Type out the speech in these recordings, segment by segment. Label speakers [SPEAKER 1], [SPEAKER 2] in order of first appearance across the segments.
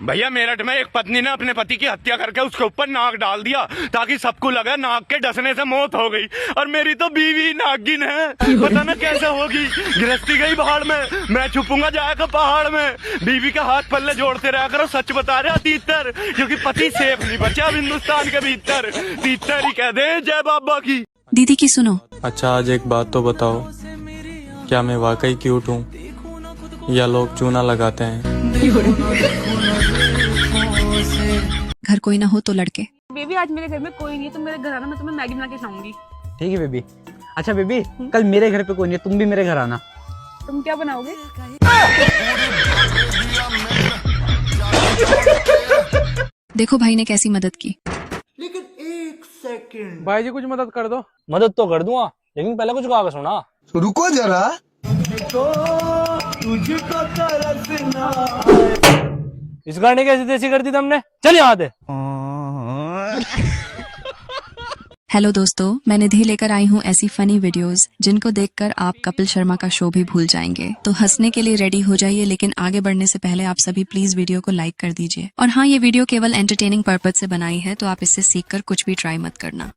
[SPEAKER 1] भैया मेरठ में एक पत्नी ने अपने पति की हत्या करके उसके ऊपर नाक डाल दिया ताकि सबको लगा नाक के डसने से मौत हो गई। और मेरी तो बीवी नागिन है, पता ना कैसे होगी। गृहस्थी गई बाहर में, मैं छुपूंगा जाकर पहाड़ में। बीवी का हाथ पल्ले जोड़ते रहा करो, सच बता रहे तीतर, क्योंकि पति सेफ नहीं बचा अब हिंदुस्तान के भीतर। तीतर ही कह दे जय बाबा की।
[SPEAKER 2] दीदी की सुनो।
[SPEAKER 3] अच्छा आज एक बात तो बताओ, क्या मैं वाकई क्यूट हूँ या लोग चूना लगाते हैं?
[SPEAKER 2] घर कोई ना हो तो लड़के।
[SPEAKER 4] बेबी आज मेरे घर में कोई नहीं है, तुम मेरे घर आना, मैं तुम्हें मैगी बना के खिलाऊंगी।
[SPEAKER 5] ठीक है बेबी। अच्छा बेबी, कल मेरे घर पे कोई नहीं है, तुम भी मेरे घर आना।
[SPEAKER 4] तुम क्या बनाओगे?
[SPEAKER 2] देखो भाई ने कैसी मदद की।
[SPEAKER 6] लेकिन एक सेकंड
[SPEAKER 5] भाई जी कुछ मदद कर दो।
[SPEAKER 7] मदद तो कर दूंगा, लेकिन पहले कुछ गा के सुना।
[SPEAKER 6] रुको जरा।
[SPEAKER 7] इस गाने की ऐसी तैसी कर दी तुमने, चल यहाँ दे।
[SPEAKER 2] हेलो दोस्तों, मैं निधि लेकर आई हूँ ऐसी फनी वीडियोस जिनको देखकर आप कपिल शर्मा का शो भी भूल जाएंगे। तो हंसने के लिए रेडी हो जाइए, लेकिन आगे बढ़ने से पहले आप सभी प्लीज वीडियो को लाइक कर दीजिए। और हाँ, ये वीडियो केवल एंटरटेनिंग पर्पज से बनाई है, तो आप इससे सीखकर कुछ भी ट्राई मत करना।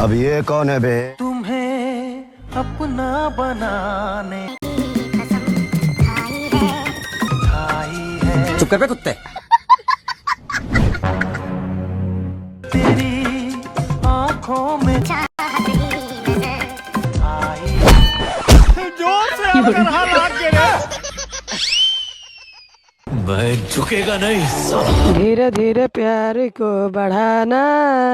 [SPEAKER 6] अब ये कौन है बे?
[SPEAKER 8] तुम्हें अपना बनाने
[SPEAKER 5] चुप कर बे कुत्ते।
[SPEAKER 8] तेरी आंखों में
[SPEAKER 6] झुकेगा नहीं।
[SPEAKER 8] धीरे धीरे प्यार को बढ़ाना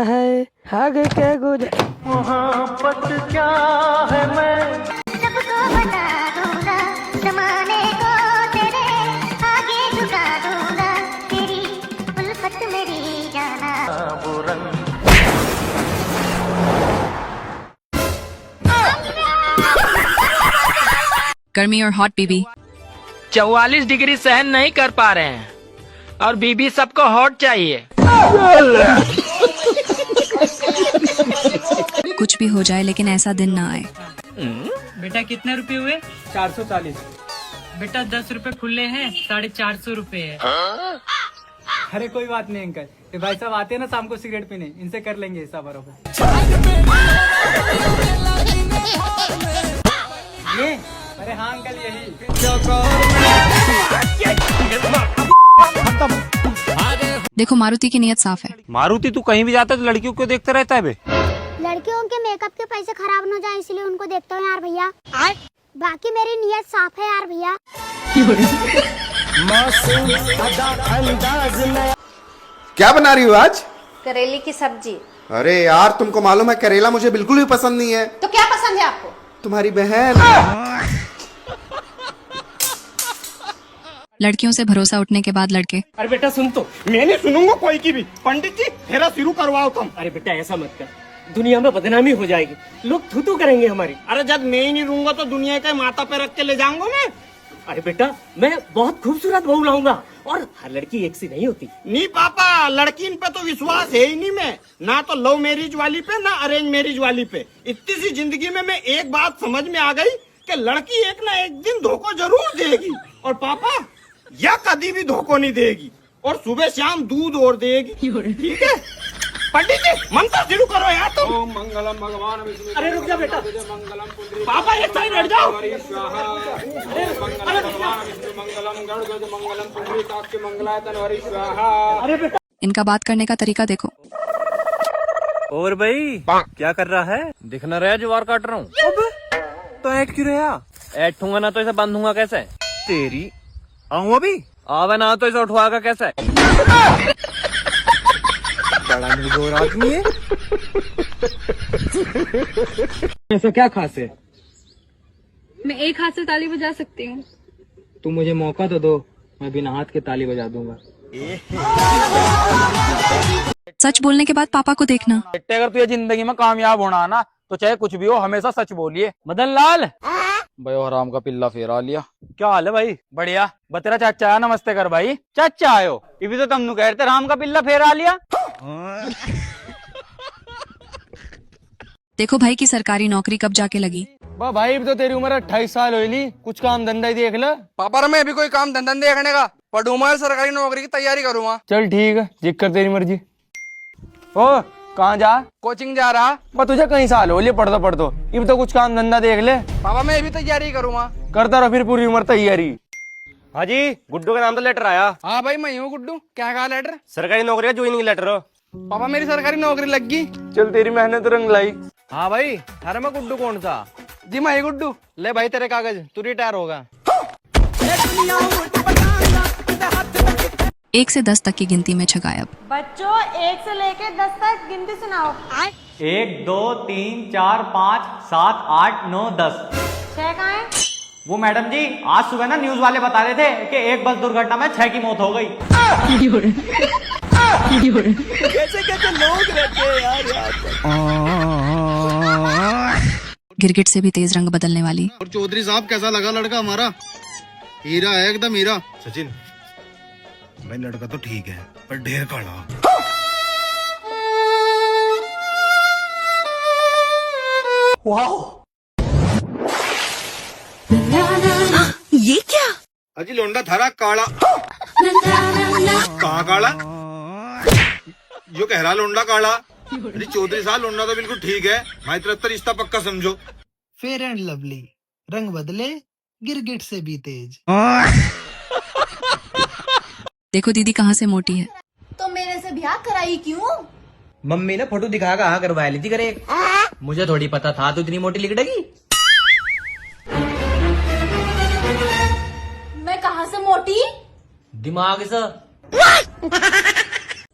[SPEAKER 8] है, हग के गुजर मोहब्बत क्या है। मैं
[SPEAKER 9] सबको बता दूंगा, जमाने को तेरे आगे झुका दूंगा, तेरी उल्फत मेरी जाना।
[SPEAKER 8] वो रंग
[SPEAKER 2] गर्मी और हॉट बीबी।
[SPEAKER 10] 44 डिग्री सहन नहीं कर पा रहे हैं और बीबी सबको हॉट चाहिए।
[SPEAKER 2] कुछ भी हो जाए लेकिन ऐसा दिन ना आए।
[SPEAKER 10] बेटा कितने रुपए हुए?
[SPEAKER 5] 440।
[SPEAKER 10] बेटा 10 रुपए खुले हैं, 450 रुपए है।
[SPEAKER 5] अरे कोई बात नहीं अंकल, ये भाई साहब आते हैं ना शाम को सिगरेट पीने, इनसे कर लेंगे हिसाब बराबर। ये अरे हाँ अंकल यही।
[SPEAKER 2] देखो मारुति की नीयत साफ है।
[SPEAKER 7] मारुति तू कहीं भी जाता है तो लड़कियों को देखते रहता है बे।
[SPEAKER 9] लड़कियों के मेकअप के पैसे खराब न जाए इसलिए उनको देखता हूँ यार भैया। बाकी मेरी नीयत साफ है यार भैया।
[SPEAKER 6] क्या बना रही हो आज?
[SPEAKER 9] करेले की सब्जी।
[SPEAKER 6] अरे यार तुमको मालूम है करेला मुझे बिल्कुल भी पसंद नहीं है।
[SPEAKER 9] तो क्या पसंद है आपको?
[SPEAKER 6] तुम्हारी बहन।
[SPEAKER 2] लड़कियों से भरोसा उठने के बाद लड़के।
[SPEAKER 1] अरे बेटा सुन, तो मैं नहीं सुनूंगा कोई की भी। पंडित जी फेरा शुरू करवाओ तुम।
[SPEAKER 10] अरे बेटा ऐसा मत कर, दुनिया में बदनामी हो जाएगी, लोग थू करेंगे हमारी।
[SPEAKER 1] अरे जब मैं ही नहीं रहूंगा तो दुनिया के माथा पे रख के ले जाऊंगा मैं।
[SPEAKER 10] अरे बेटा मैं बहुत खूबसूरत बहू लाऊंगा, और हर लड़की एक सी नहीं होती।
[SPEAKER 1] नहीं पापा, लड़की पे तो विश्वास है ही नहीं। मैं ना तो लव मैरिज वाली पे ना अरेंज मैरिज वाली पे। इतनी सी जिंदगी में मैं एक बात समझ में आ गई कि लड़की एक ना एक दिन धोखा जरूर देगी, और पापा या कभी भी धोखा नहीं देगी, और सुबह शाम दूध और देगी। ठीक है पंडित जी, मंत्र शुरू करो यार तुम। ओम मंगलम भगवान विष्णु।
[SPEAKER 10] अरे रुक जा बेटा,
[SPEAKER 1] मंगलम पापा एक साइड हट जाओ।
[SPEAKER 10] अरे बेटा।
[SPEAKER 2] इनका बात करने का तरीका देखो।
[SPEAKER 7] और भाई क्या कर रहा है? दिख न रहा ज्वार काट रहा हूँ।
[SPEAKER 5] तो ऐड क्यों रहा?
[SPEAKER 7] ऐठूंगा ना तो इसे बंधूंगा कैसे?
[SPEAKER 5] तेरी आऊँ अभी?
[SPEAKER 7] आवे ना तो इसे उठवागा कैसे?
[SPEAKER 5] बड़ा निर्दोष आदमी है। ऐसा क्या खास है?
[SPEAKER 4] मैं एक हाथ से ताली बजा सकती हूँ।
[SPEAKER 5] तुम मुझे मौका तो दो, मैं बिना हाथ के ताली बजा दूंगा।
[SPEAKER 2] सच बोलने के बाद पापा को देखना।
[SPEAKER 5] बेटे अगर तुझे जिंदगी में कामयाब होना है ना, तो चाहे कुछ भी हो हमेशा सच बोलिए।
[SPEAKER 7] मदन लाल
[SPEAKER 5] भाई हराम का पिल्ला फेरा लिया।
[SPEAKER 7] क्या हाल है भाई?
[SPEAKER 5] बढ़िया। बतेरा चाचा आया, नमस्ते कर भाई। चाचा आयो, ये भी तो तुमने कहते राम का पिल्ला फेरा लिया।
[SPEAKER 2] देखो भाई की सरकारी नौकरी कब जाके लगी।
[SPEAKER 3] भाई तो तेरी उम्र 28 साल हुई, कुछ काम धंधा ही देख ले।
[SPEAKER 8] पापा मैं अभी कोई काम धंधा नहीं देखने का, पढ़ूंगा सरकारी नौकरी की तैयारी करूंगा।
[SPEAKER 3] चल ठीक है, जिक्कर तेरी मर्जी। ओ कहाँ जा?
[SPEAKER 8] कोचिंग जा रहा।
[SPEAKER 3] मैं तुझे कहीं साल हो लिए पढ़ दो, अब तो कुछ काम धंधा देख ले।
[SPEAKER 8] पापा मैं भी तैयारी करूंगा।
[SPEAKER 3] करता रहो फिर पूरी उम्र तैयारी।
[SPEAKER 7] हाँ जी, गुड्डू का नाम तो लेटर आया।
[SPEAKER 8] हाँ भाई मैं हूँ गुड्डू। क्या कहा लेटर?
[SPEAKER 7] सरकारी नौकरी का ज्वाइनिंग लेटर हो।
[SPEAKER 8] पापा मेरी सरकारी नौकरी लग गई।
[SPEAKER 3] चल तेरी मेहनत रंग लाई।
[SPEAKER 7] हाँ भाई, अरे मैं गुड्डू कौन सा?
[SPEAKER 8] जी मैं गुड्डू।
[SPEAKER 7] ले भाई तेरे कागज, तू रिटायर होगा।
[SPEAKER 2] 1 से 10 तक की गिनती में गायब।
[SPEAKER 4] बच्चों 1 से लेके 10 तक गिनती सुनाओ।
[SPEAKER 5] 1 2 3 4 5 7 8 9 10।
[SPEAKER 4] 6 कहाँ है?
[SPEAKER 5] वो मैडम जी आज सुबह ना न्यूज वाले बता रहे थे कि एक बस दुर्घटना में 6 की मौत हो गई।
[SPEAKER 2] गिरगिट से भी तेज रंग बदलने वाली।
[SPEAKER 6] और चौधरी साहब कैसा लगा लड़का हमारा? हीरा है एकदम हीरा। सचिन भाई लड़का तो ठीक है पर ढेर काला।
[SPEAKER 2] ये क्या?
[SPEAKER 6] अजी लोंडा थारा काला। कहाँ काला? जो कह रहा लोंडा काला। अरे चौधरी साहब लोंडा तो बिल्कुल ठीक है, भाई तरह रिश्ता पक्का समझो।
[SPEAKER 8] फेयर एंड लवली, रंग बदले गिरगिट से भी तेज।
[SPEAKER 2] देखो दीदी कहाँ से मोटी है।
[SPEAKER 4] तो मेरे से ब्याह कराई क्यों?
[SPEAKER 10] मम्मी ने फोटो दिखा कहा करवाया ली थी करे। मुझे थोड़ी पता था तू इतनी मोटी लिखड़ेगी।
[SPEAKER 4] मैं कहाँ से मोटी?
[SPEAKER 10] दिमाग से।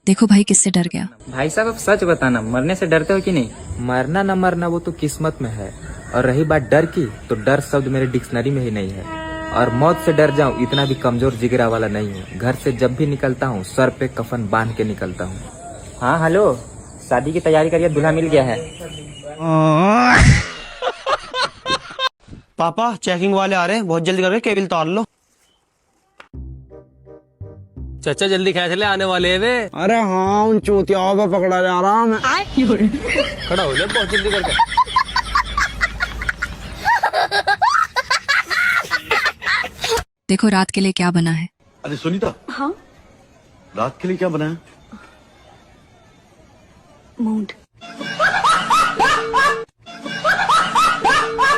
[SPEAKER 2] देखो भाई किससे डर गया।
[SPEAKER 5] भाई साहब अब सच बताना, मरने से डरते हो कि नहीं?
[SPEAKER 3] मरना न मरना वो तो किस्मत में है, और रही बात डर की तो डर शब्द मेरे डिक्शनरी में ही नहीं है। और मौत से डर जाऊं इतना भी कमजोर जिगरा वाला नहीं हूँ। घर से जब भी निकलता हूँ सर पे कफन बांध के निकलता हूँ।
[SPEAKER 5] हाँ हेलो, शादी की तैयारी करिए, दूल्हा मिल गया है।
[SPEAKER 10] पापा चेकिंग वाले आ रहे हैं, बहुत जल्दी करके केबल तार लो।
[SPEAKER 7] चाचा जल्दी खींच ले, आने वाले हैं वे।
[SPEAKER 8] अरे हाँ उन चूतियाओं पे पकड़ा जा रहा मैं।
[SPEAKER 7] खड़ा हो जा बहुत जल्दी करके।
[SPEAKER 2] देखो रात के लिए क्या बना है।
[SPEAKER 1] अरे सुनीता।
[SPEAKER 4] हाँ
[SPEAKER 1] रात के लिए क्या बनाया?
[SPEAKER 2] मूड।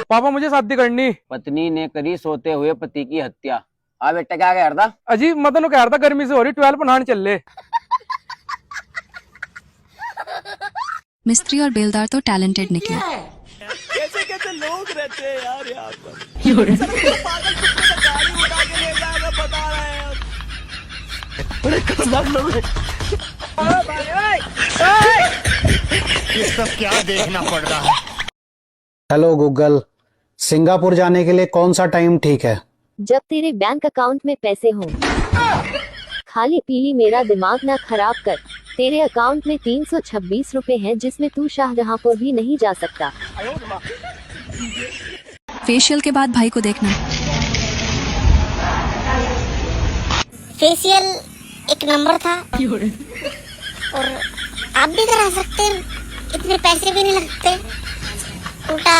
[SPEAKER 3] पापा मुझे शादी करनी।
[SPEAKER 10] पत्नी ने करी सोते हुए पति की हत्या। आ बेटा क्या कह रहा था?
[SPEAKER 3] अजी मतलब कह रहा था गर्मी से हो रही 12 पर नहाने चल ले।
[SPEAKER 2] मिस्त्री और बेलदार तो टैलेंटेड निकले।
[SPEAKER 1] कैसे कैसे लोग रहते हैं यार यहाँ पर। पागल कुत्ते का गाड़ी उठा के ले जाएगा बता रहे हैं। बड़े खतरनाक लोग हैं। ये सब क्या देखना पड़ रहा है?
[SPEAKER 8] हेलो गूगल, सिंगापुर जाने के लिए कौन सा टाइम ठीक है?
[SPEAKER 9] जब तेरे बैंक अकाउंट में पैसे हों। खाली पीली मेरा दिमाग ना खराब कर। तेरे अकाउंट में 326 रुपए हैं जिसमें तू शाहजहांपुर भी नहीं जा सकता।
[SPEAKER 2] फेशियल के बाद भाई को देखना।
[SPEAKER 9] फेशियल एक नंबर था और आप भी करा सकते हैं, इतने पैसे भी नहीं लगते। उल्टा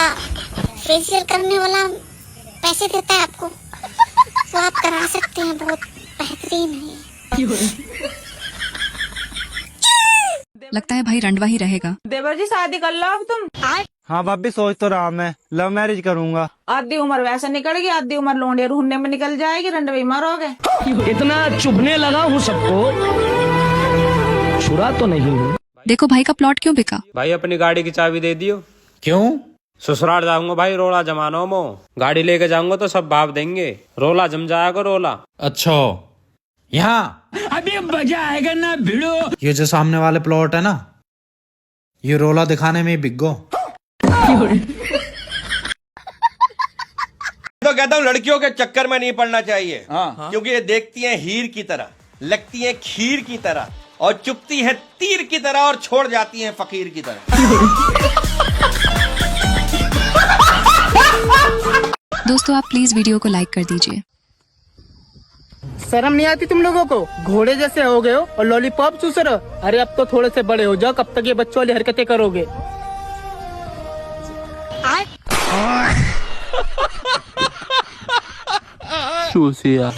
[SPEAKER 9] फेशियल करने वाला पैसे देता है आपको, तो आप करा सकते हैं, बहुत बेहतरीन है।
[SPEAKER 2] लगता है भाई रंडवा ही रहेगा।
[SPEAKER 4] देवर जी शादी कर लो अब तुम।
[SPEAKER 10] हाँ भाभी सोच तो रहा मैं, लव मैरिज करूंगा।
[SPEAKER 4] आधी उम्र वैसे निकल गई, आधी उम्र लोंडे ढूंढने में निकल जाएगी, रंडवे मरोगे।
[SPEAKER 10] इतना चुभने लगा हूँ सबको, छुरा तो नहीं हूँ।
[SPEAKER 2] देखो भाई का प्लॉट क्यों बिका।
[SPEAKER 7] भाई अपनी गाड़ी की चाबी दे दियो। क्यों? ससुराल जाऊंगा भाई, रोला जमानो मो। गाड़ी लेके जाऊंगा तो सब भाव देंगे, रोला जम जाएगा रोला।
[SPEAKER 11] अच्छा यहाँ
[SPEAKER 10] अभी मजा आएगा ना भिड़ो।
[SPEAKER 11] ये जो सामने वाले प्लॉट है ना, ये रोला दिखाने में ही बिक गो।
[SPEAKER 1] तो कहता हूँ लड़कियों के चक्कर में नहीं पड़ना चाहिए। क्योंकि ये देखती हैं हीर की तरह, लगती हैं खीर की तरह, और चुपती हैं तीर की तरह, और छोड़ जाती हैं फकीर की तरह।
[SPEAKER 2] दोस्तों आप प्लीज वीडियो को लाइक कर दीजिए।
[SPEAKER 8] शर्म नहीं आती तुम लोगों को? घोड़े जैसे हो गए हो और लॉलीपॉप चूस रहे हो। अरे अब तो थोड़े से बड़े हो जाओ, कब तक ये बच्चों वाली हरकतें करोगे?
[SPEAKER 10] चूसिया।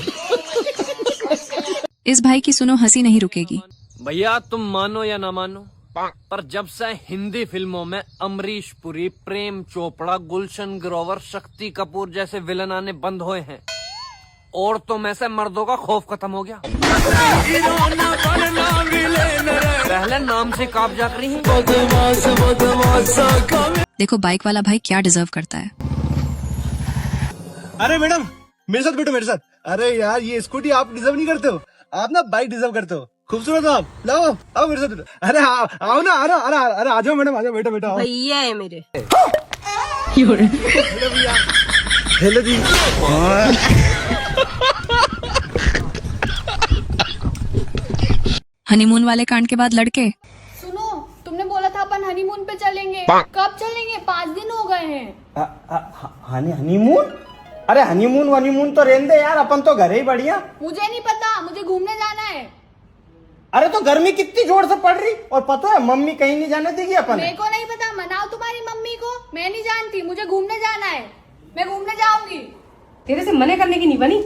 [SPEAKER 2] इस भाई की सुनो हंसी नहीं रुकेगी।
[SPEAKER 10] भैया तुम मानो या ना मानो, पर जब से हिंदी फिल्मों में अमरीश पुरी, प्रेम चोपड़ा, गुलशन ग्रोवर, शक्ति कपूर जैसे विलन आने बंद हुए हैं, औरतों में से मर्दों का खौफ खत्म हो गया। पहले नाम से काबजा करी है।
[SPEAKER 2] देखो बाइक वाला भाई क्या डिजर्व करता है।
[SPEAKER 6] अरे मैडम मेरे साथ बैठो मेरे साथ। अरे यार ये स्कूटी आप डिजर्व नहीं करते हो, आप ना बाइक डिजर्व करते हो। खूबसूरत हो आप, लाओ आओ मेरे साथ। अरे हाँ आओ ना, अरे आ जाओ मैडम, आ जाओ, बैठो बैठो आओ।
[SPEAKER 4] भैया है मेरे।
[SPEAKER 6] हेलो जी।
[SPEAKER 2] हनीमून वाले कांड के बाद लड़के।
[SPEAKER 9] सुनो, तुमने बोला था अपन हनीमून पे चलेंगे, कब चलेंगे? 5 दिन हो गए हैं।
[SPEAKER 8] हनीमून? अरे हनीमून तो रहने दे यार, अपन तो घर ही बढ़िया।
[SPEAKER 9] मुझे नहीं पता, मुझे घूमने जाना है।
[SPEAKER 8] अरे तो गर्मी कितनी जोर से पड़ रही, और पता है मम्मी कहीं नहीं जाने देगी अपन।
[SPEAKER 9] मेरे को नहीं पता, मनाओ तुम्हारी मम्मी को, मैं नहीं जानती। मुझे घूमने जाना है, मैं घूमने जाऊंगी।
[SPEAKER 4] तेरे से मना करने की नहीं बनी,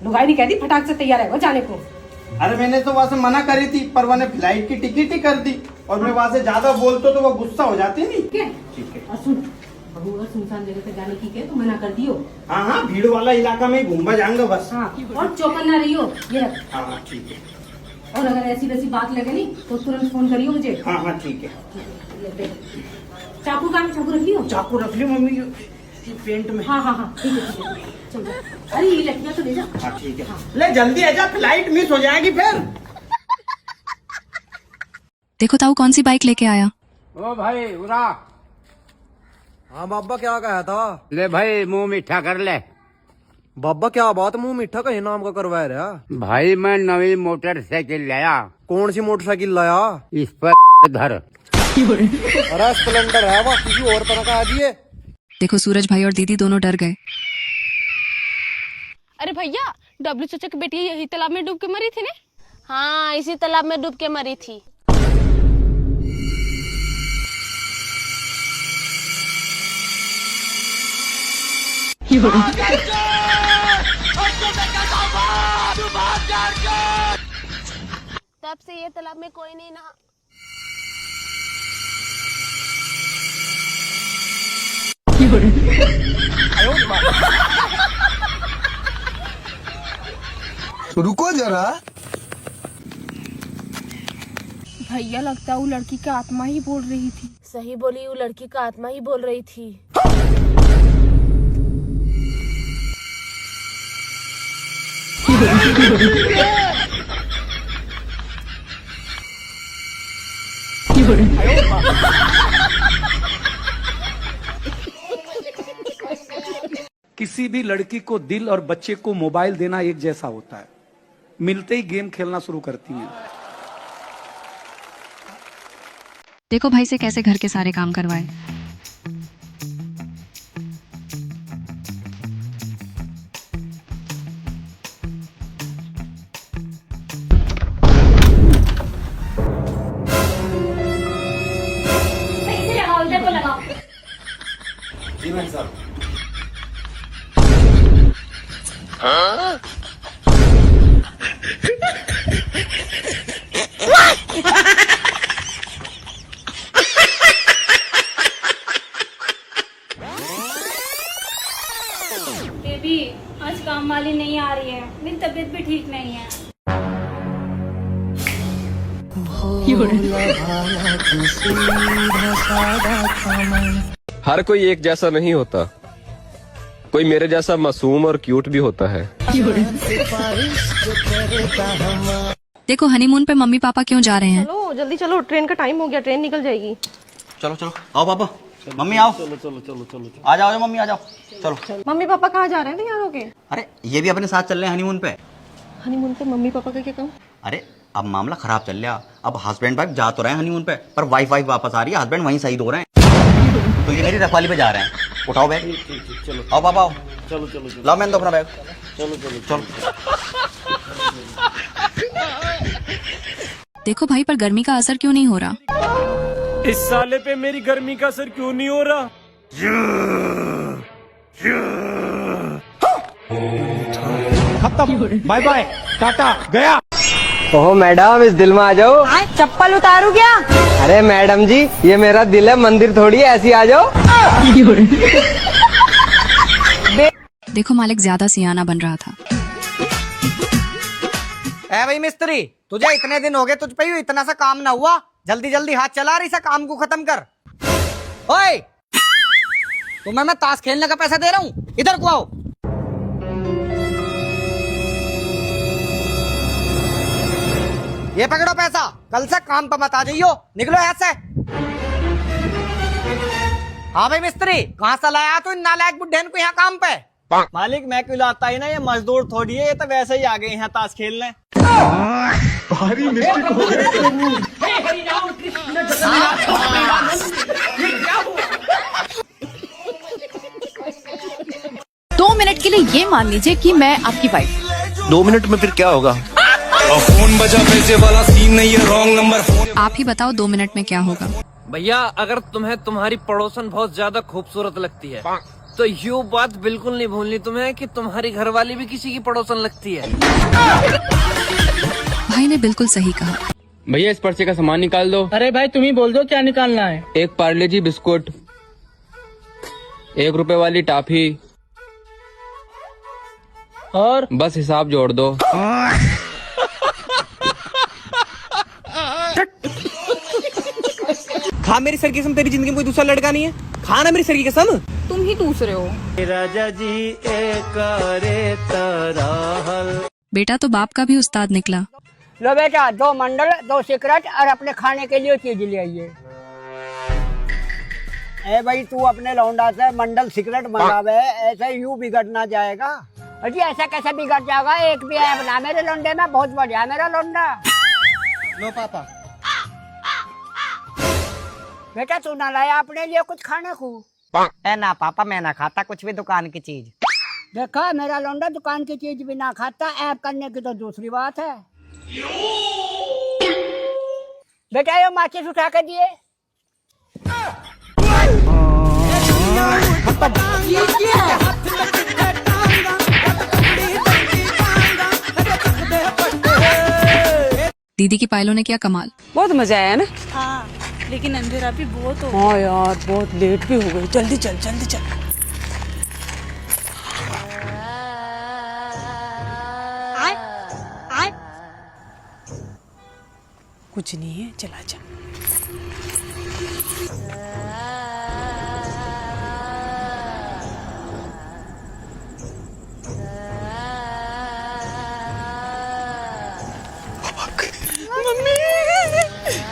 [SPEAKER 4] लुगाई नहीं कहती फटाक से तैयार है वो जाने को।
[SPEAKER 8] अरे मैंने तो वहाँ से मना करी थी, पर मैंने फ्लाइट की टिकट ही कर दी, और मैं वहाँ से ज्यादा बोलता तो वो गुस्सा हो जाती नहीं।
[SPEAKER 4] ठीक है। और सुन, बहू अगर सुनसान जगह पे जाने की है तो मना कर दियो।
[SPEAKER 8] हाँ भीड़ वाला इलाका में घूमवा जाऊंगा बस।
[SPEAKER 4] हाँ, और चौकन्ना रहियो, ये रख।
[SPEAKER 8] हाँ ठीक है।
[SPEAKER 4] और अगर ऐसी वैसी बात लगे नहीं तो तुरंत फोन करियो मुझे।
[SPEAKER 8] हाँ ठीक है।
[SPEAKER 4] चाकू चाकू रख लियो।
[SPEAKER 8] चाकू रख लियो मम्मी पेंट में।
[SPEAKER 4] हाँ ठीक है चल। अरे ये लड़कियां तो ले जा।
[SPEAKER 8] हाँ ठीक है। ले जल्दी आजा, फ्लाइट मिस हो जाएगी फिर।
[SPEAKER 2] देखो ताऊ कौन सी बाइक लेके आया।
[SPEAKER 7] ओ भाई उरा।
[SPEAKER 8] हाँ बाबा क्या कहा था?
[SPEAKER 7] ले भाई मुंह मीठा कर ले।
[SPEAKER 8] बाबा क्या बात, मुंह मीठा कहीं नाम का करवाया रहा?
[SPEAKER 7] भाई मैं नवी मोटरसाइकिल लाया।
[SPEAKER 8] कौन सी मोटरसाइकिल लाया?
[SPEAKER 7] इस पर धर।
[SPEAKER 8] अरे स्प्लेंडर है वो, किसी और तरह का आदि है।
[SPEAKER 2] देखो सूरज भाई और दीदी दोनों डर गए।
[SPEAKER 9] अरे भैया, डब्लू चाचा की बेटी यही तालाब में डूब के मरी थी ना? हाँ, इसी तालाब में डूब के मरी थी। तब से ये तालाब में कोई नहीं नहा।
[SPEAKER 6] रुको जरा।
[SPEAKER 9] भैया लगता है वो लड़की का आत्मा ही बोल रही थी। सही बोली, वो लड़की का आत्मा ही बोल रही थी।
[SPEAKER 5] किसी भी लड़की को दिल और बच्चे को मोबाइल देना एक जैसा होता है, मिलते ही गेम खेलना शुरू करती हैं।
[SPEAKER 2] देखो भाई से कैसे घर के सारे काम करवाए।
[SPEAKER 8] जी भाई साहब।
[SPEAKER 9] बेबी, आज काम वाली नहीं आ रही है, मेरी तबीयत भी ठीक नहीं है।
[SPEAKER 12] हर कोई एक जैसा नहीं होता, कोई मेरे जैसा मासूम और क्यूट भी होता है।
[SPEAKER 2] देखो हनीमून पे मम्मी पापा क्यों जा रहे हैं।
[SPEAKER 4] चलो जल्दी चलो, ट्रेन का टाइम हो गया, ट्रेन निकल जाएगी।
[SPEAKER 6] चलो चलो आओ पापा, मम्मी आओ। चलो आ जाओ मम्मी आ जाओ। चलो।
[SPEAKER 4] मम्मी पापा कहाँ जा रहे हैं तैयार होके?
[SPEAKER 6] अरे ये भी अपने साथ चल रहे हैं हनीमून पे।
[SPEAKER 4] हनीमून पे मम्मी पापा का क्या काम?
[SPEAKER 6] अरे अब मामला खराब चल रहा, अब हस्बैंड वाइफ जा तो रहे हैं हनीमून पे, पर वाइफ वापस आ रही है, हस्बैंड वहीं शहीद हो रहे हैं। तो ये मेरी रखवाली पे जा रहे हैं। उठाओ बैग। चलो आओ पापा आओ। चलो लाओ मैंने तो अपना बैग। चलो।
[SPEAKER 2] देखो भाई पर गर्मी का असर क्यों नहीं हो रहा।
[SPEAKER 7] इस साले पे मेरी गर्मी का असर क्यों नहीं हो रहा?
[SPEAKER 5] खत्म, बाय बाय, टाटा, गया।
[SPEAKER 8] ओह मैडम, इस दिल में आ जाओ।
[SPEAKER 4] चप्पल उतारू क्या?
[SPEAKER 8] अरे मैडम जी, ये मेरा दिल है, मंदिर थोड़ी है, ऐसी आ जाओ।
[SPEAKER 2] देखो मालिक ज्यादा सियाना बन रहा था।
[SPEAKER 6] ए भाई मिस्त्री, तुझे इतने दिन हो गए, तुझ पे इतना सा काम ना हुआ? जल्दी जल्दी हाथ चला रही सा, काम को खत्म कर। ओए, तुम्हें मैं ताश खेलने का पैसा दे रहा हूँ, इधर को आओ। ये पकड़ो पैसा, कल से काम पर मत आ जाइयो, निकलो यहाँ से। हाँ भाई मिस्त्री, कहाँ से लाया तू इन नालायक बुड्ढेन को यहाँ काम पे?
[SPEAKER 8] मालिक मैं क्यों लाता ही ना, ये मजदूर थोड़ी है, ये तो वैसे ही आ गए यहाँ ताश खेलने।
[SPEAKER 5] भारी मिस्टेक हो गई।
[SPEAKER 2] 2 मिनट के लिए ये मान लीजिए कि मैं आपकी वाइफ।
[SPEAKER 1] 2 मिनट में फिर क्या होगा?
[SPEAKER 12] फोन बजा, पैसे वाला सीन नहीं है, रॉन्ग नंबर फोन।
[SPEAKER 2] आप ही बताओ 2 मिनट में क्या होगा?
[SPEAKER 10] भैया अगर तुम्हें तुम्हारी पड़ोसन बहुत ज्यादा खूबसूरत लगती है तो ये बात बिल्कुल नहीं भूलनी तुम्हें कि तुम्हारी घरवाली भी किसी की पड़ोसन लगती है।
[SPEAKER 2] भाई ने बिल्कुल सही कहा।
[SPEAKER 7] भैया इस पर्चे का सामान निकाल दो।
[SPEAKER 8] अरे भाई तुम ही बोल दो क्या निकालना है।
[SPEAKER 7] एक पार्ले जी बिस्कुट, 1 रुपए वाली टॉफी,
[SPEAKER 8] और
[SPEAKER 7] बस हिसाब जोड़ दो।
[SPEAKER 8] खा मेरी सर की कसम, तेरी जिंदगी में कोई दूसरा लड़का नहीं है, खा ना मेरी सर की कसम।
[SPEAKER 4] तुम ही दूसरे हो।
[SPEAKER 8] राजा जी एक रे तराहल।
[SPEAKER 2] बेटा तो बाप का भी उस्ताद निकला।
[SPEAKER 8] लो बेटा, 2 मंडल, 2 सिगरेट और अपने खाने के लिए चीज ले आइए। ए भाई तू अपने लौंडा से मंडल सिगरेट मंगावे, ऐसे यूं बिगड़ ना जाएगा। अजी ऐसा कैसे बिगड़ जाएगा, एक भी है बना मेरे लौंडे में, बहुत बढ़िया मेरा लौंडा।
[SPEAKER 6] लो पापा।
[SPEAKER 8] बेटा तू ना लाया अपने लिए कुछ खाने को?
[SPEAKER 6] ए ना पापा, मैं ना खाता कुछ भी दुकान की चीज।
[SPEAKER 8] देखा मेरा लौंडा दुकान की चीज भी ना खाता, ऐप करने की तो दूसरी बात है। बेटा ये माचिस उठा के दिए।
[SPEAKER 2] दीदी की पायलों ने किया कमाल।
[SPEAKER 4] बहुत मजा आया ना?
[SPEAKER 13] हाँ, लेकिन अंधेरा भी बहुत हो।
[SPEAKER 4] हाँ यार, बहुत लेट भी हो गई। जल्दी चल जल्दी चल। कुछ नहीं है, चला जा।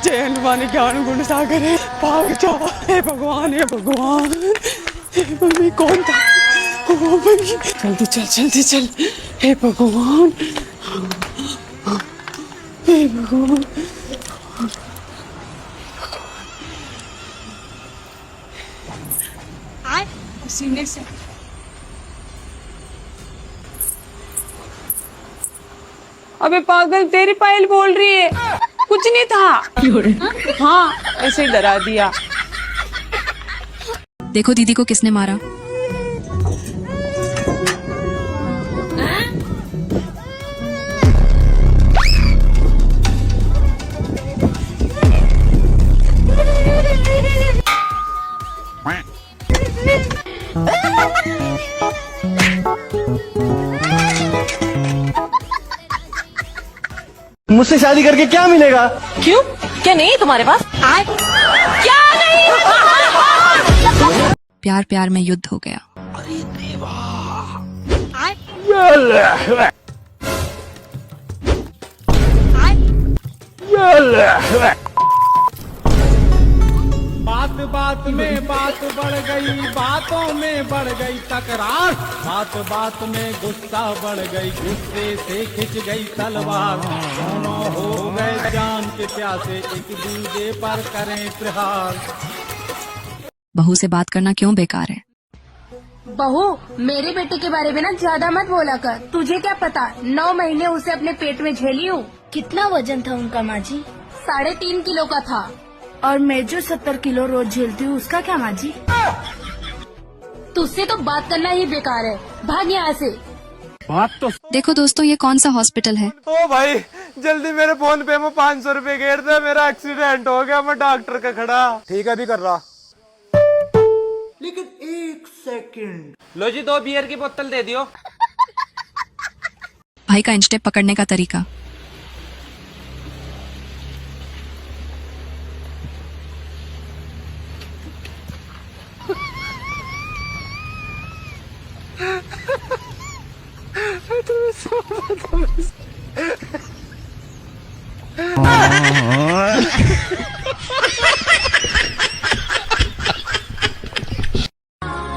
[SPEAKER 4] जय हनुमान ज्ञान गुण सागर है, भाग जा। हे भगवान, हे भगवान, हे मम्मी कौन था? ओ मम्मी, जल्दी चल जल्दी चल। हे भगवान, हे भगवान। सीने से अबे पागल, तेरी पायल बोल रही है, कुछ नहीं था। हाँ ऐसे डरा दिया।
[SPEAKER 2] देखो दीदी को किसने मारा।
[SPEAKER 8] मुझसे शादी करके क्या मिलेगा?
[SPEAKER 4] क्यों, क्या नहीं है तुम्हारे पास? क्या नहीं?
[SPEAKER 2] प्यार प्यार में युद्ध हो गया।
[SPEAKER 5] बात बात में बात बढ़ गई, बातों में बढ़ गई तकरार, बात बात में गुस्सा बढ़ गई, गुस्से से खिंच गई तलवार, दोनों हो गए जान के प्यासे, एक दूसरे पर करें प्रहार।
[SPEAKER 2] बहू से बात करना क्यों बेकार है?
[SPEAKER 13] बहू, मेरे बेटे के बारे में ना ज्यादा मत बोला कर। तुझे क्या पता, 9 महीने उसे अपने पेट में झेली हूँ। कितना वजन था उनका माँ जी? 3.5 किलो का था। और मैं जो 70 किलो रोज झेलती हूँ उसका क्या माँ जी? तुझसे तो बात करना ही बेकार है, भाग यहाँ से।
[SPEAKER 2] देखो दोस्तों, ये कौन सा हॉस्पिटल है?
[SPEAKER 4] ओ भाई जल्दी मेरे फोन पे में 500 रुपए घेर दे, मेरा एक्सीडेंट हो गया, मैं डॉक्टर का खड़ा। ठीक है, अभी कर रहा।
[SPEAKER 5] लेकिन 1 सेकंड।
[SPEAKER 7] लो जी 2 बियर की बोतल दे दियो।
[SPEAKER 2] भाई का इंस्टेप पकड़ने का तरीका।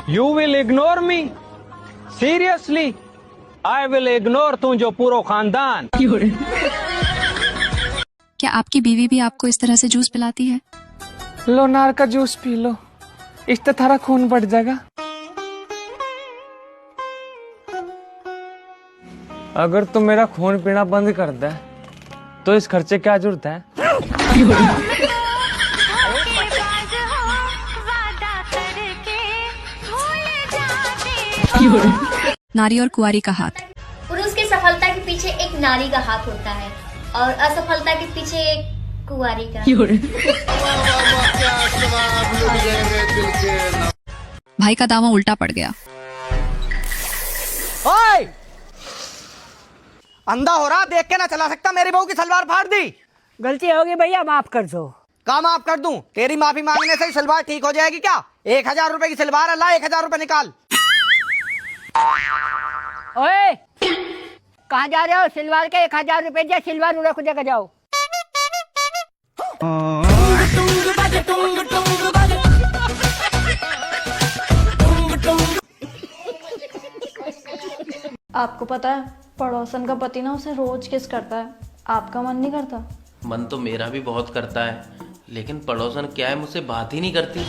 [SPEAKER 10] You will ignore me? Seriously? I will ignore तुम जो पूरा खानदान।
[SPEAKER 2] क्या आपकी बीवी भी आपको इस तरह से जूस पिलाती है?
[SPEAKER 4] लो नार का जूस पी लो, इससे थारा खून बढ़ जाएगा। अगर तुम मेरा खून पीना बंद कर दे तो इस खर्चे क्या जरूरत है?
[SPEAKER 2] नारी और कुंवारी का हाथ।
[SPEAKER 9] पुरुष की सफलता के पीछे एक नारी का हाथ होता है और असफलता के पीछे एक कुंवारी का।
[SPEAKER 2] भाई का दावा उल्टा पड़ गया।
[SPEAKER 8] ओए! अंधा हो रहा, देख के ना चला सकता, मेरी बहू की सलवार फाड़ दी। गलती होगी भैया, माफ कर दो। का माफ कर दूं? तेरी माफी मांगने से ही सलवार ठीक हो जाएगी क्या? 1000 रुपए की सलवार है, ला 1000 रुपए निकाल। ओए, कहाँ जा रहे हो? सिलवार के 1000 रुपए दिया, सिलवार उड़ा खुद जाओ।
[SPEAKER 13] आपको पता है पड़ोसन का पति ना उसे रोज किस करता है, आपका मन नहीं करता?
[SPEAKER 10] मन तो मेरा भी बहुत करता है, लेकिन पड़ोसन क्या है, मुझसे बात ही नहीं करती।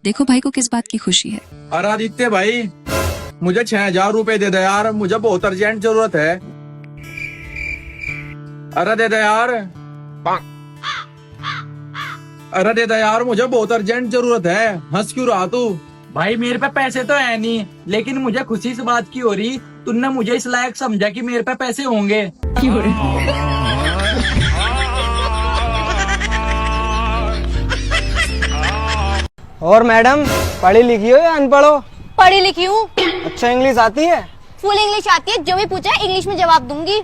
[SPEAKER 2] देखो भाई को किस बात की खुशी है।
[SPEAKER 5] अरे आदित्य भाई, मुझे 6000 रुपए दे दे यार, मुझे बहुत अर्जेंट जरूरत है। अरे दे दे यार, अरे दे दे यार, मुझे बहुत अर्जेंट जरूरत है। हंस क्यों रहा तू?
[SPEAKER 4] भाई मेरे पे पैसे तो है नहीं, लेकिन मुझे खुशी इस बात की हो रही तुमने मुझे इस लायक समझा कि मेरे पे पैसे होंगे। और मैडम, पढ़ी लिखी हो या अनपढ़ हो?
[SPEAKER 13] पढ़ी लिखी हूँ।
[SPEAKER 4] अच्छा, इंग्लिश आती है?
[SPEAKER 13] फुल इंग्लिश आती है, जो भी पूछा इंग्लिश में जवाब दूंगी।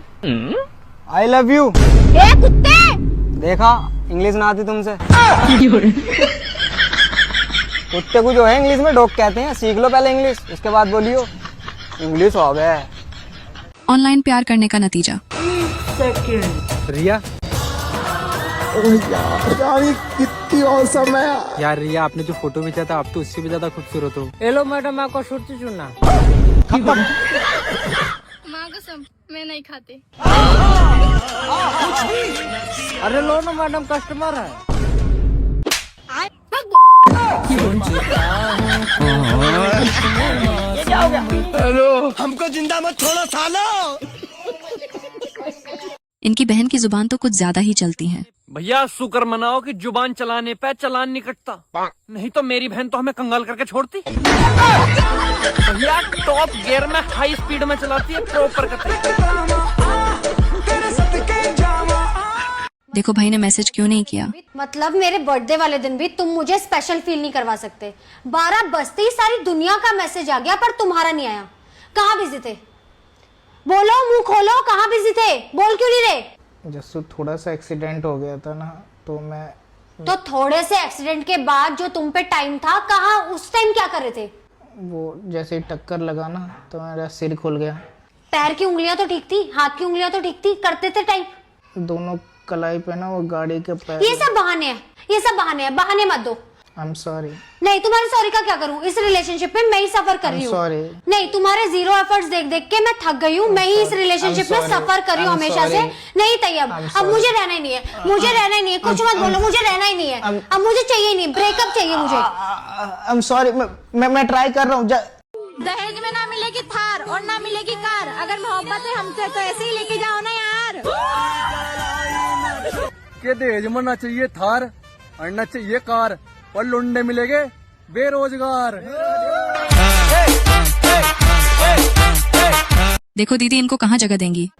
[SPEAKER 4] I love you.
[SPEAKER 13] ए कुत्ते!
[SPEAKER 4] देखा, इंग्लिश ना आती तुमसे। कुत्ते को जो है इंग्लिश में डॉग कहते हैं, सीख लो पहले इंग्लिश, उसके बाद बोलियो। इंग्लिश हो गया।
[SPEAKER 2] ऑनलाइन प्यार करने का नतीजा।
[SPEAKER 4] रिया,
[SPEAKER 5] यार कितनी औसम है।
[SPEAKER 4] यार रिया, आपने जो फोटो भेजा था, आप तो उससे भी ज्यादा खूबसूरत हो।
[SPEAKER 8] हेलो मैडम, आपको सुर्ती चुनना।
[SPEAKER 13] माँ कसम, मैं नहीं खाती।
[SPEAKER 8] अरे लो ना मैडम, कस्टमर है।
[SPEAKER 5] हेलो, हमको जिंदा मत छोड़ो सालो।
[SPEAKER 2] इनकी बहन की जुबान तो कुछ ज्यादा ही चलती है।
[SPEAKER 10] भैया शुक्र मनाओ कि जुबान चलाने पे चालान नहीं कटता, नहीं तो मेरी बहन तो हमें कंगाल करके छोड़ती। भैया टॉप गियर में हाई स्पीड में चलाती है, प्रॉपर करती।
[SPEAKER 2] देखो भाई ने मैसेज क्यों नहीं किया।
[SPEAKER 9] मतलब मेरे बर्थडे वाले दिन भी तुम मुझे स्पेशल फील नहीं करवा सकते। 12 बजते ही सारी दुनिया का मैसेज आ गया, पर तुम्हारा नहीं आया। कहाँ बिजी थे? बोलो, मुंह खोलो, कहाँ बिजी थे? बोल क्यों नहीं रहे?
[SPEAKER 4] जसू, थोड़ा सा एक्सीडेंट हो गया था ना, तो मैं।
[SPEAKER 9] तो थोड़े से एक्सीडेंट के बाद जो तुम पे टाइम था, कहाँ उस टाइम क्या कर रहे थे?
[SPEAKER 4] वो जैसे ही टक्कर लगा ना, तो मेरा सिर खुल गया।
[SPEAKER 9] पैर की उंगलियां तो ठीक थी, हाथ की उंगलियां तो ठीक थी, करते थे टाइम।
[SPEAKER 4] दोनों कलाई पे ना वो गाड़ी के पैर।
[SPEAKER 9] ये सब बहाने हैं, ये सब बहाने हैं, बहाने मत दो।
[SPEAKER 4] I am sorry.
[SPEAKER 9] नहीं, तुम्हारे सॉरी का क्या करूं? इस रिलेशनशिप में मैं ही सफर कर रही हूँ।
[SPEAKER 4] सॉरी।
[SPEAKER 9] नहीं, तुम्हारे 0 एफर्ट्स देख देख के मैं थक गई हूँ। मैं ही इस रिलेशनशिप में सफर कर रही हूँ हमेशा से। नहीं तैयब, अब मुझे रहना ही नहीं है, मुझे रहना ही नहीं है। कुछ मत बोलो, मुझे रहना ही नहीं है। अब मुझे चाहिए नहीं, ब्रेकअप चाहिए मुझे।
[SPEAKER 4] आई एम सॉरी, मैं ट्राई कर रहा हूँ।
[SPEAKER 13] दहेज में ना मिलेगी थार और ना मिलेगी कार, अगर मोहब्बत है हमसे तो ऐसे ही लेके जाओ ना यार।
[SPEAKER 5] के दहेज में ना चाहिए थार और ना चाहिए कार, और लुंडे मिलेंगे बेरोजगार।
[SPEAKER 2] देखो दीदी, इनको कहाँ जगह देंगी?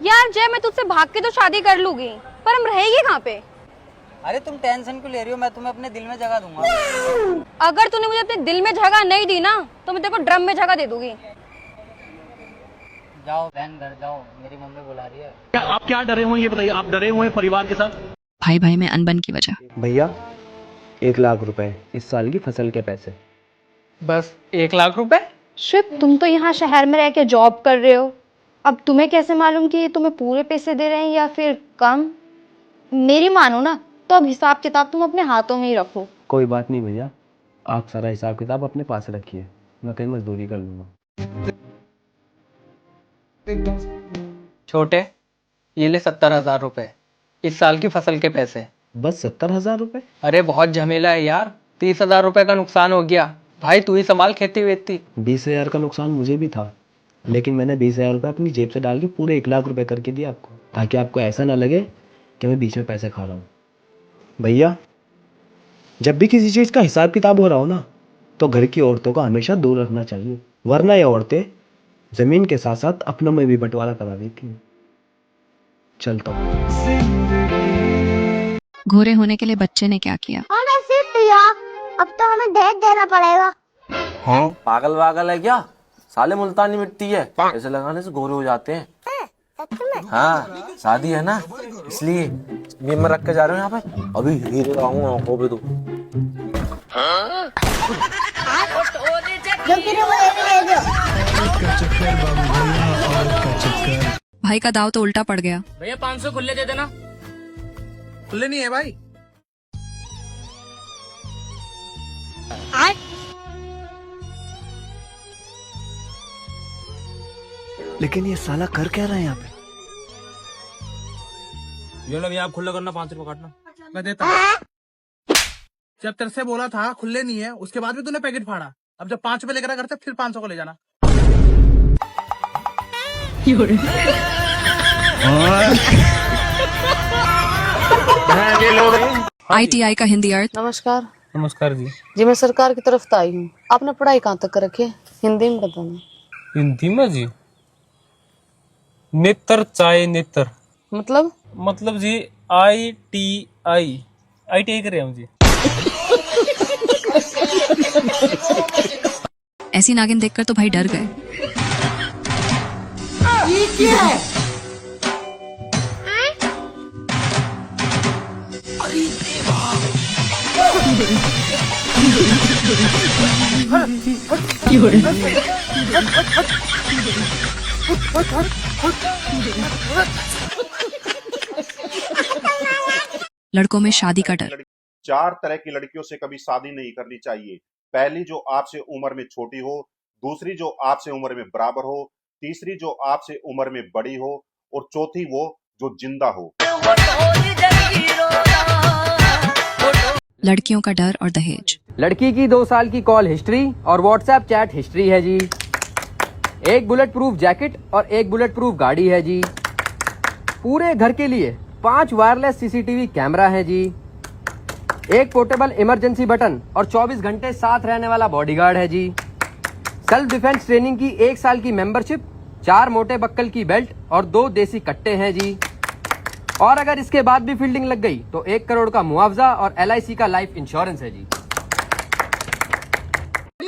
[SPEAKER 13] यार जय, मैं तुझसे भाग के तो शादी कर लूंगी, पर हम रहेंगे कहाँ पे?
[SPEAKER 8] अरे तुम टेंशन क्यों ले रही हो, मैं तुम्हें अपने दिल में जगह दूंगा।
[SPEAKER 13] अगर तूने मुझे अपने दिल में जगह नहीं दी ना, तो मैं तेरे को ड्रम में जगह दे दूंगी।
[SPEAKER 8] जाओ बहन घर जाओ, मेरी मम्मी बुला रही है।
[SPEAKER 5] क्या आप क्या डरे हुए हैं ये बताइए, आप डरे हुए हैं परिवार के साथ?
[SPEAKER 2] भाई भाई में अनबन की वजह।
[SPEAKER 12] भैया 1 लाख रुपए इस साल की फसल के पैसे।
[SPEAKER 4] बस 1 लाख रुपए?
[SPEAKER 13] शिव, तुम तो यहाँ शहर में रह के जॉब कर रहे हो, अब तुम्हें कैसे मालूम कि ये तुम्हें पूरे पैसे दे रहे हैं या फिर कम? मेरी मानो ना तो अब हिसाब किताब तुम अपने हाथों में ही रखो।
[SPEAKER 12] कोई बात नहीं भैया, आप सारा हिसाब किताब अपने पास रखिए, मैं कहीं मजदूरी कर लूंगा।
[SPEAKER 4] छोटे, ये ले 70,000 रुपए, इस साल की फसल के पैसे।
[SPEAKER 12] बस 70,000 रुपए?
[SPEAKER 4] अरे बहुत झमेला है यार, 30,000 रुपए का नुकसान हो गया। भाई तू ही संभाल खेती वेती।
[SPEAKER 12] 20,000 का नुकसान मुझे भी था, लेकिन मैंने 20,000 रुपये अपनी जेब से डाल के पूरे 1 लाख रुपए करके दिया आपको, ताकि आपको ऐसा ना लगे कि मैं बीच में पैसे खा रहा हूँ। भैया जब भी किसी चीज़ का हिसाब किताब हो रहा हो ना, तो घर की औरतों को हमेशा दूर रखना चाहिए, वरना ये औरतें जमीन के साथ साथ अपनों में भी बंटवारा करा देती हैं। चलता हूँ।
[SPEAKER 2] घोड़े होने के लिए बच्चे ने क्या किया?
[SPEAKER 9] अब तो हमें दहेज देना पड़ेगा।
[SPEAKER 10] हाँ पागल वागल है क्या? साले मुल्तानी मिट्टी है, ऐसे लगाने से गोरे हो जाते हैं। हाँ शादी है ना, इसलिए ये मैं रख के जा रहा हूँ यहाँ पे, अभी हीरे लाऊंगा आंखों पे। तो
[SPEAKER 2] भाई का दाव तो उल्टा पड़ गया।
[SPEAKER 10] भैया 500 खुले दे देना।
[SPEAKER 5] खुले नहीं है भाई।
[SPEAKER 12] लेकिन ये साला कर क्या रहा है यहाँ पे?
[SPEAKER 10] ये लो भैया, आप खुला करना, 5 रुपए काटना।
[SPEAKER 5] मैं देता हूँ। जब तेरे से बोला था खुले नहीं है, उसके बाद भी तूने पैकेट फाड़ा। अब जब 5 रुपए लेकर करते फिर 500 को ले जाना।
[SPEAKER 2] ITI का हिंदी अर्थ।
[SPEAKER 13] नमस्कार।
[SPEAKER 4] नमस्कार जी।
[SPEAKER 13] जी मैं सरकार की तरफ से आई हूँ। आपने पढ़ाई कहाँ तक कर रखी है? हिंदी में बताना।
[SPEAKER 7] हिंदी में जी? नेत्र चाय नेत्र।
[SPEAKER 13] मतलब
[SPEAKER 7] जी ITI कर रहे हूँ जी।
[SPEAKER 2] ऐसी नागिन देखकर तो भाई डर गए। लड़कों में शादी का डर।
[SPEAKER 1] 4 तरह की लड़कियों से कभी शादी नहीं करनी चाहिए। पहली जो आपसे उम्र में छोटी हो, दूसरी जो आपसे उम्र में बराबर हो, तीसरी जो आपसे उम्र में बड़ी हो, और चौथी वो जो जिंदा हो।
[SPEAKER 2] लड़कियों का डर और दहेज।
[SPEAKER 8] लड़की की 2 साल की कॉल हिस्ट्री और व्हाट्सएप चैट हिस्ट्री है जी। एक बुलेट प्रूफ जैकेट और एक बुलेट प्रूफ गाड़ी है जी। पूरे घर के लिए 5 वायरलेस सीसीटीवी कैमरा है जी। एक पोर्टेबल इमरजेंसी बटन और 24 घंटे साथ रहने वाला बॉडीगार्ड है जी। सेल्फ डिफेंस ट्रेनिंग की 1 साल की मेंबरशिप, 4 मोटे बक्कल की बेल्ट और 2 देसी कट्टे हैं जी। और अगर इसके बाद भी फील्डिंग लग गई तो 1 करोड़ का मुआवजा और LIC का लाइफ इंश्योरेंस है जी।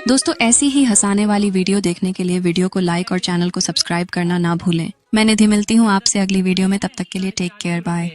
[SPEAKER 2] दोस्तों, ऐसी ही हंसाने वाली वीडियो देखने के लिए वीडियो को लाइक और चैनल को सब्सक्राइब करना ना भूलें। मैं निधि मिलती हूँ आपसे अगली वीडियो में, तब तक के लिए टेक केयर, बाय।